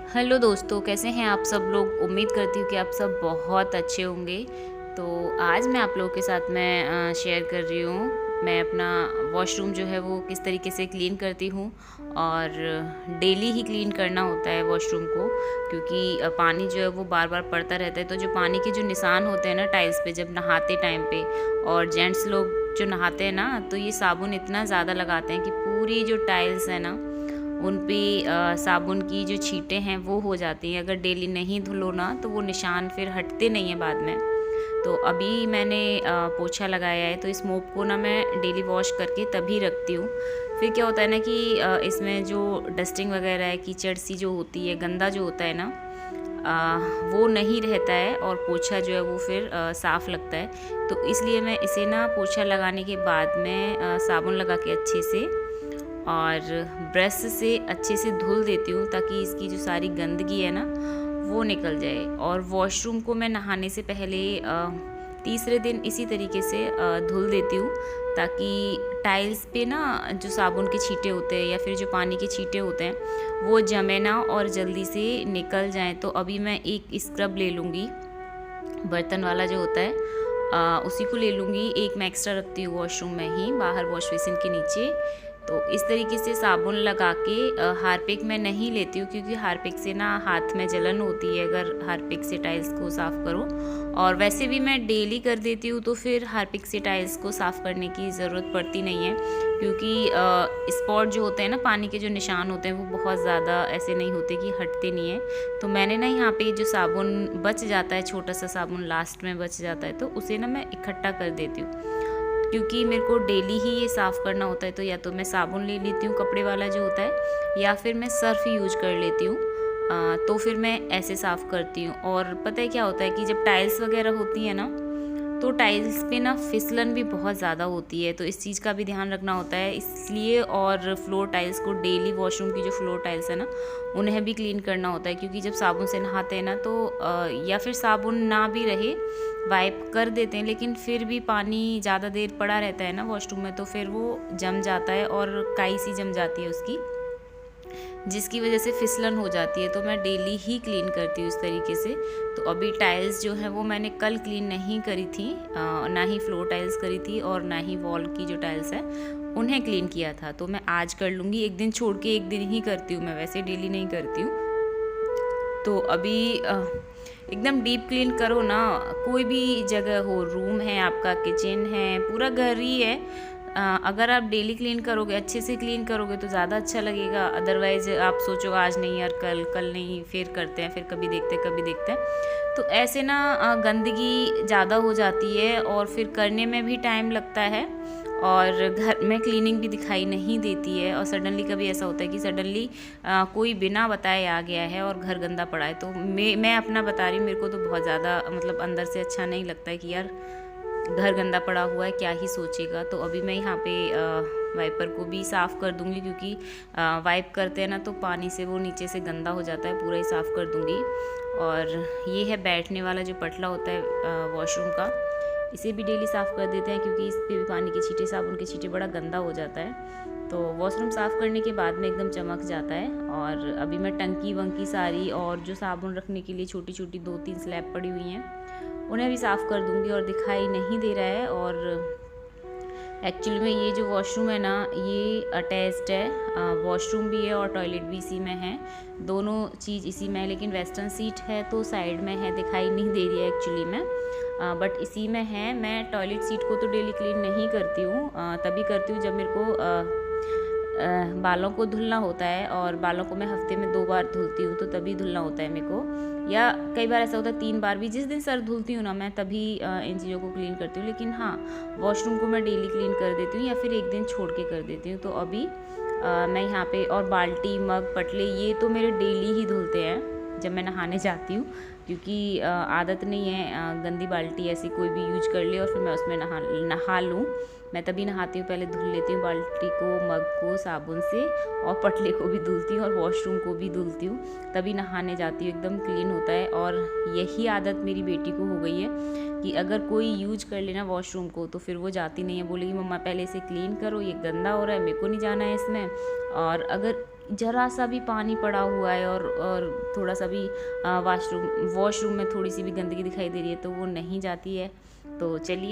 Hello दोस्तों, कैसे हैं आप सब लोग। उम्मीद करती हूँ कि आप सब बहुत अच्छे होंगे। तो आज मैं आप लोगों के साथ में शेयर कर रही हूँ मैं अपना वॉशरूम जो है वो किस तरीके से क्लीन करती हूँ। और डेली ही क्लीन करना होता है वॉशरूम को, क्योंकि पानी जो है वो बार बार पड़ता रहता है। तो जो पानी के जो निशान होते हैं ना टाइल्स पे जब नहाते टाइम पे, और जेंट्स लोग जो नहाते हैं ना, तो ये साबुन इतना ज़्यादा लगाते हैं कि पूरी जो टाइल्स है ना उन पे साबुन की जो छींटें हैं वो हो जाती हैं। अगर डेली नहीं धुलो ना तो वो निशान फिर हटते नहीं हैं बाद में। तो अभी मैंने पोछा लगाया है, तो इस मोप को ना मैं डेली वॉश करके तभी रखती हूँ। फिर क्या होता है ना कि इसमें जो डस्टिंग वगैरह है, कीचड़ सी जो होती है, गंदा जो होता है ना, वो नहीं रहता है और पोछा जो है वो फिर साफ़ लगता है। तो इसलिए मैं इसे ना पोछा लगाने के बाद में साबुन लगा के अच्छे से और ब्रश से अच्छे से धुल देती हूँ, ताकि इसकी जो सारी गंदगी है ना वो निकल जाए। और वॉशरूम को मैं नहाने से पहले तीसरे दिन इसी तरीके से धुल देती हूँ, ताकि टाइल्स पे ना जो साबुन के छींटे होते हैं या फिर जो पानी के छींटे होते हैं वो जमे ना और जल्दी से निकल जाएं। तो अभी मैं एक स्क्रब ले लूँगी, बर्तन वाला जो होता है उसी को ले लूँगी। एक मैं एक्स्ट्रा रखती हूँ वॉशरूम में ही, बाहर वॉश बेसिन के नीचे। तो इस तरीके से साबुन लगा के हारपिक मैं नहीं लेती हूँ, क्योंकि हारपिक से ना हाथ में जलन होती है अगर हारपिक से टाइल्स को साफ़ करो। और वैसे भी मैं डेली कर देती हूँ, तो फिर हारपिक से टाइल्स को साफ़ करने की ज़रूरत पड़ती नहीं है, क्योंकि स्पॉट जो होते हैं ना, पानी के जो निशान होते हैं वो बहुत ज़्यादा ऐसे नहीं होते कि हटते नहीं हैं। तो मैंने ना यहाँ पे जो साबुन बच जाता है, छोटा सा साबुन लास्ट में बच जाता है, तो उसे ना मैं इकट्ठा कर देती हूँ, क्योंकि मेरे को डेली ही ये साफ़ करना होता है। तो या तो मैं साबुन ले लेती हूँ कपड़े वाला जो होता है, या फिर मैं सर्फ यूज कर लेती हूँ। तो फिर मैं ऐसे साफ़ करती हूँ। और पता है क्या होता है कि जब टाइल्स वगैरह होती है ना, तो टाइल्स पे ना फिसलन भी बहुत ज़्यादा होती है, तो इस चीज़ का भी ध्यान रखना होता है इसलिए। और फ्लोर टाइल्स को डेली, वॉशरूम की जो फ्लोर टाइल्स है ना उन्हें भी क्लीन करना होता है, क्योंकि जब साबुन से नहाते हैं ना तो या फिर साबुन ना भी रहे, वाइप कर देते हैं, लेकिन फिर भी पानी ज़्यादा देर पड़ा रहता है ना वॉशरूम में, तो फिर वो जम जाता है और काई सी जम जाती है उसकी, जिसकी वजह से फिसलन हो जाती है। तो मैं डेली ही क्लीन करती हूँ इस तरीके से। तो अभी टाइल्स जो है वो मैंने कल क्लीन नहीं करी थी, ना ही फ्लोर टाइल्स करी थी और ना ही वॉल की जो टाइल्स है उन्हें क्लीन किया था। तो मैं आज कर लूँगी, एक दिन छोड़ के एक दिन ही करती हूँ मैं, वैसे डेली नहीं करती हूँ। तो अभी एकदम डीप क्लीन करो ना, कोई भी जगह हो, रूम है आपका, किचन है, पूरा घर ही है, अगर आप डेली क्लीन करोगे, अच्छे से क्लीन करोगे तो ज़्यादा अच्छा लगेगा। अदरवाइज़ आप सोचो आज नहीं यार, कल कल नहीं, फिर करते हैं, फिर कभी देखते हैं, कभी देखते हैं, तो ऐसे ना गंदगी ज़्यादा हो जाती है और फिर करने में भी टाइम लगता है और घर में क्लीनिंग भी दिखाई नहीं देती है। और सडनली कभी ऐसा होता है कि सडनली कोई बिना बताए आ गया है और घर गंदा पड़ा है। तो मैं अपना बता रही हूँ, मेरे को तो बहुत ज़्यादा मतलब अंदर से अच्छा नहीं लगता है कि यार घर गंदा पड़ा हुआ है, क्या ही सोचेगा। तो अभी मैं यहाँ पे वाइपर को भी साफ़ कर दूँगी, क्योंकि वाइप करते हैं ना तो पानी से वो नीचे से गंदा हो जाता है, पूरा ही साफ़ कर दूँगी। और ये है बैठने वाला जो पटला होता है वॉशरूम का, इसे भी डेली साफ़ कर देते हैं, क्योंकि इस पर भी पानी के छींटे, साबुन के छींटे बड़ा गंदा हो जाता है। तो वॉशरूम साफ़ करने के बाद में एकदम चमक जाता है। और अभी मैं टंकी वंकी सारी और जो साबुन रखने के लिए छोटी छोटी 2-3 स्लैब पड़ी हुई हैं उन्हें भी साफ़ कर दूँगी। और दिखाई नहीं दे रहा है, और एक्चुअली में ये जो वॉशरूम है ना ये अटैच्ड है, वॉशरूम भी है और टॉयलेट भी इसी में है, दोनों चीज़ इसी में है। लेकिन वेस्टर्न सीट है तो साइड में है, दिखाई नहीं दे रही है एक्चुअली में, बट इसी में है। मैं टॉयलेट सीट को तो डेली क्लीन नहीं करती हूँ, तभी करती हूँ जब मेरे को बालों को धुलना होता है, और बालों को मैं हफ्ते में 2 बार धुलती हूँ, तो तभी धुलना होता है मेरे को। या कई बार ऐसा होता है 3 बार भी, जिस दिन सर धुलती हूँ ना मैं तभी इन चीज़ों को क्लीन करती हूँ। लेकिन हाँ, वॉशरूम को मैं डेली क्लीन कर देती हूँ या फिर एक दिन छोड़ के कर देती हूँ। तो अभी मैं यहाँ पे, और बाल्टी, मग, पटले ये तो मेरे डेली ही धुलते हैं जब मैं नहाने जाती हूँ, क्योंकि आदत नहीं है गंदी बाल्टी ऐसी कोई भी यूज कर ले और फिर मैं उसमें नहा लूँ। मैं तभी नहाती हूँ, पहले धुल लेती हूँ बाल्टी को, मग को साबुन से, और पटले को भी धुलती हूँ और वॉशरूम को भी धुलती हूँ, तभी नहाने जाती हूँ, एकदम क्लीन होता है। और यही आदत मेरी बेटी को हो गई है कि अगर कोई यूज कर लेना वॉशरूम को तो फिर वो जाती नहीं है, बोलेगी मम्मा पहले इसे क्लीन करो, ये गंदा हो रहा है, मेरे को नहीं जाना है इसमें। और अगर ज़रा सा भी पानी पड़ा हुआ है और थोड़ा सा भी वॉशरूम में थोड़ी सी भी गंदगी दिखाई दे रही है तो वो नहीं जाती है। तो चलिए